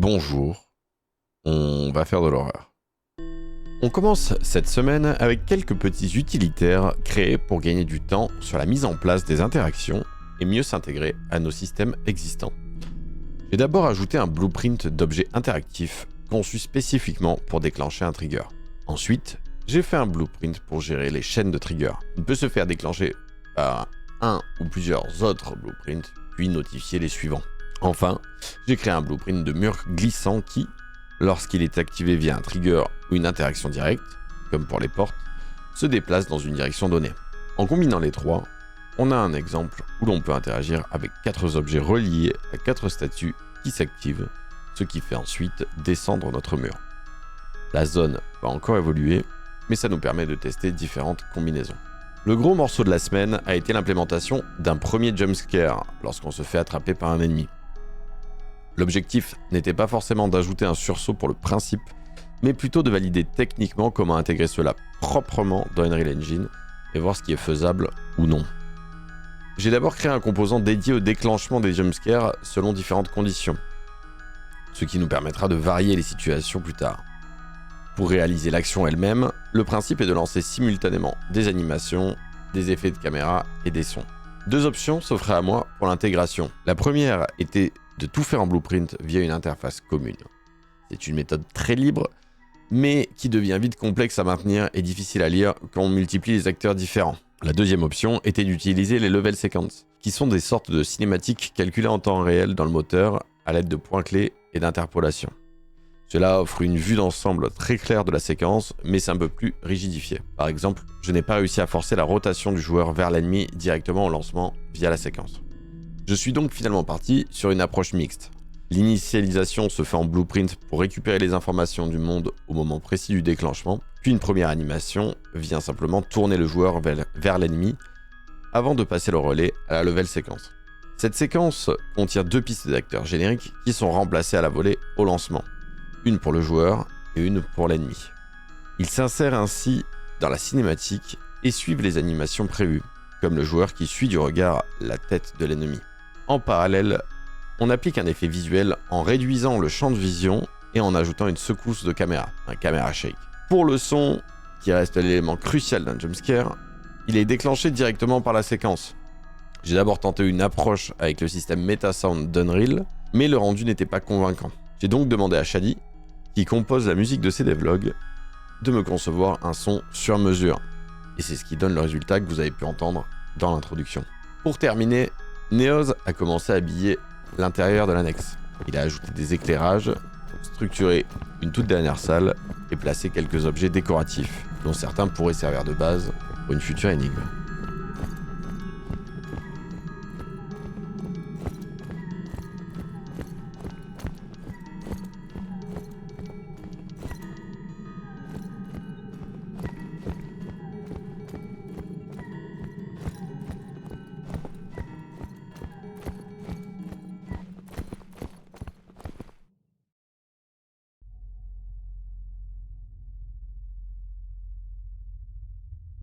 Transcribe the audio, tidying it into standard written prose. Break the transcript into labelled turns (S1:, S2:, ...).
S1: Bonjour, on va faire de l'horreur. On commence cette semaine avec quelques petits utilitaires créés pour gagner du temps sur la mise en place des interactions et mieux s'intégrer à nos systèmes existants. J'ai d'abord ajouté un blueprint d'objets interactifs conçu spécifiquement pour déclencher un trigger. Ensuite, j'ai fait un blueprint pour gérer les chaînes de triggers. Il peut se faire déclencher par un ou plusieurs autres blueprints, puis notifier les suivants. Enfin, j'ai créé un blueprint de mur glissant qui, lorsqu'il est activé via un trigger ou une interaction directe, comme pour les portes, se déplace dans une direction donnée. En combinant les trois, on a un exemple où l'on peut interagir avec 4 objets reliés à 4 statues qui s'activent, ce qui fait ensuite descendre notre mur. La zone va encore évoluer, mais ça nous permet de tester différentes combinaisons. Le gros morceau de la semaine a été l'implémentation d'un premier jumpscare lorsqu'on se fait attraper par un ennemi. L'objectif n'était pas forcément d'ajouter un sursaut pour le principe, mais plutôt de valider techniquement comment intégrer cela proprement dans Unreal Engine et voir ce qui est faisable ou non. J'ai d'abord créé un composant dédié au déclenchement des jumpscares selon différentes conditions, ce qui nous permettra de varier les situations plus tard. Pour réaliser l'action elle-même, le principe est de lancer simultanément des animations, des effets de caméra et des sons. 2 options s'offraient à moi pour l'intégration. La première était de tout faire en blueprint via une interface commune. C'est une méthode très libre, mais qui devient vite complexe à maintenir et difficile à lire quand on multiplie les acteurs différents. La deuxième option était d'utiliser les level sequences, qui sont des sortes de cinématiques calculées en temps réel dans le moteur à l'aide de points clés et d'interpolation. Cela offre une vue d'ensemble très claire de la séquence, mais c'est un peu plus rigidifié. Par exemple, je n'ai pas réussi à forcer la rotation du joueur vers l'ennemi directement au lancement via la séquence. Je suis donc finalement parti sur une approche mixte. L'initialisation se fait en blueprint pour récupérer les informations du monde au moment précis du déclenchement, puis une première animation vient simplement tourner le joueur vers l'ennemi avant de passer le relais à la level séquence. Cette séquence contient 2 pistes d'acteurs génériques qui sont remplacées à la volée au lancement, une pour le joueur et une pour l'ennemi. Ils s'insèrent ainsi dans la cinématique et suivent les animations prévues, comme le joueur qui suit du regard la tête de l'ennemi. En parallèle, on applique un effet visuel en réduisant le champ de vision et en ajoutant une secousse de caméra, un camera shake. Pour le son, qui reste l'élément crucial d'un jumpscare, il est déclenché directement par la séquence. J'ai d'abord tenté une approche avec le système Metasound d'Unreal, mais le rendu n'était pas convaincant. J'ai donc demandé à Shadi, qui compose la musique de ses devlogs, de me concevoir un son sur mesure. Et c'est ce qui donne le résultat que vous avez pu entendre dans l'introduction. Pour terminer, Neoz a commencé à habiller l'intérieur de l'annexe. Il a ajouté des éclairages, structuré une toute dernière salle et placé quelques objets décoratifs, dont certains pourraient servir de base pour une future énigme.